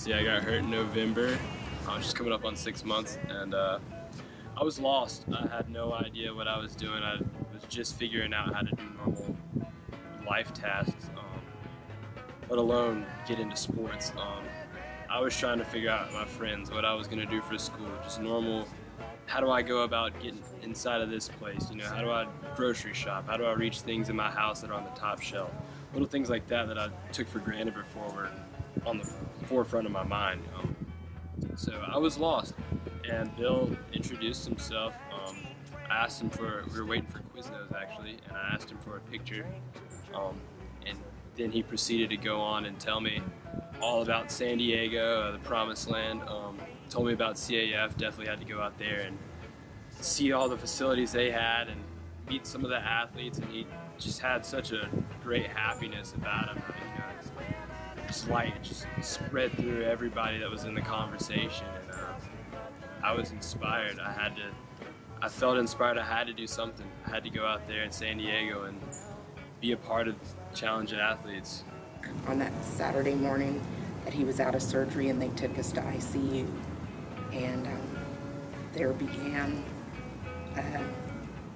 See, I got hurt in November. I was just coming up on 6 months, and I was lost. I had no idea what I was doing. I was just figuring out how to do normal life tasks, let alone get into sports. I was trying to figure out my friends, what I was going to do for school, just normal. How do I go about getting inside of this place? You know, how do I grocery shop? How do I reach things in my house that are on the top shelf? Little things like that that I took for granted before were on the forefront of my mind. So I was lost, and Bill introduced himself. I asked him we were waiting for Quiznos actually, and I asked him for a picture. And then he proceeded to go on and tell me all about San Diego, the promised land. Told me about CAF, definitely had to go out there and see all the facilities they had and meet some of the athletes, and he just had such a great happiness about him. You know, just light just spread through everybody that was in the conversation, and I was inspired. I felt inspired. I had to do something. I had to go out there in San Diego and be a part of Challenge Athletes. On that Saturday morning that he was out of surgery and they took us to ICU, and there began a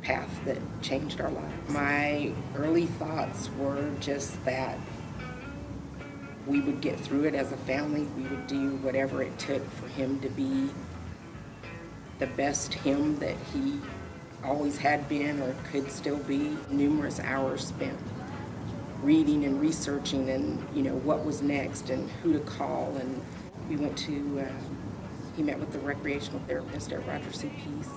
path that changed our lives. My early thoughts were just that we would get through it as a family. We would do whatever it took for him to be the best him that he always had been or could still be. Numerous hours spent reading and researching and, you know, what was next and who to call. And we went to, he met with the recreational therapist at Rogers C. Peace,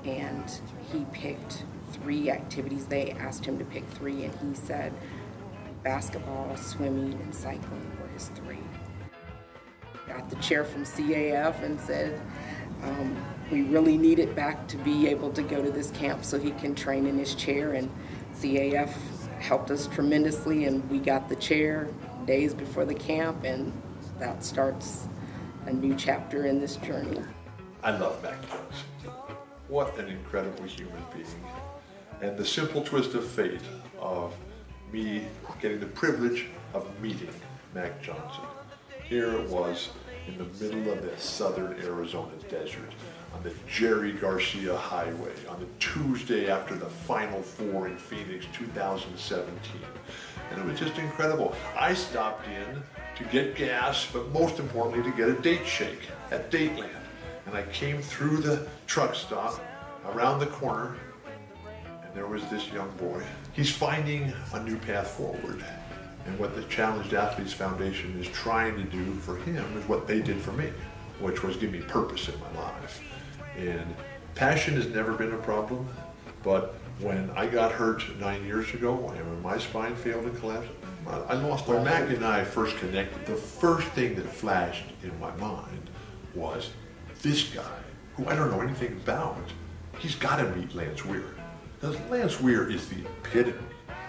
and he picked 3 activities. They asked him to pick 3, and he said basketball, swimming, and cycling were his 3. Got the chair from CAF and said, we really need it back to be able to go to this camp so he can train in his chair, and CAF helped us tremendously, and we got the chair days before the camp, and that starts a new chapter in this journey. I love Mack Johnson. What an incredible human being. And the simple twist of fate of me getting the privilege of meeting Mack Johnson. Here it was in the middle of the southern Arizona desert, on the Jerry Garcia Highway, on the Tuesday after the Final Four in Phoenix 2017. And it was just incredible. I stopped in to get gas, but most importantly to get a date shake at Dateland. And I came through the truck stop, around the corner, and there was this young boy. He's finding a new path forward. And what the Challenged Athletes Foundation is trying to do for him is what they did for me, which was give me purpose in my life. And passion has never been a problem, but when I got hurt 9 years ago, when my spine failed and collapsed, I lost. When Mack and I first connected, the first thing that flashed in my mind was this guy, who I don't know anything about, he's got to meet Lance Weir. Because Lance Weir is the epitome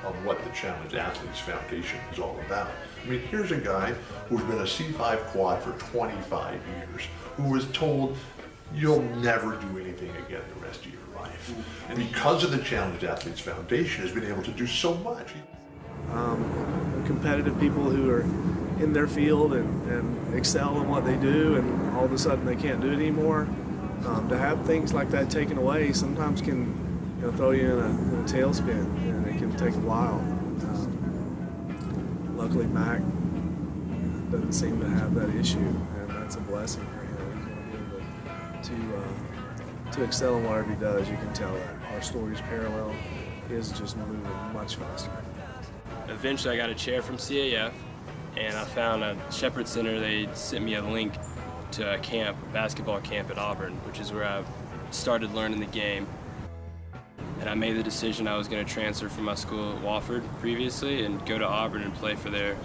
of what the Challenged Athletes Foundation is all about. I mean, here's a guy who's been a C5 quad for 25 years, who was told, you'll never do anything again the rest of your life. And because of the Challenged Athletes Foundation, has been able to do so much. Competitive people who are in their field and excel in what they do, and all of a sudden they can't do it anymore. To have things like that taken away sometimes can, you know, throw you in a tailspin, and it can take a while. Luckily, Mack doesn't seem to have that issue, and that's a blessing for him. He's going to be able to excel in whatever he does. You can tell that our stories parallel. His just moving much faster. Eventually, I got a chair from CAF, and I found a Shepherd Center. They sent me a link to a camp, a basketball camp at Auburn, which is where I started learning the game. And I made the decision I was going to transfer from my school at Wofford previously and go to Auburn and play for their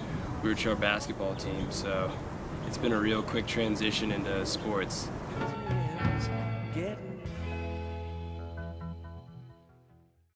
wheelchair basketball team. So it's been a real quick transition into sports.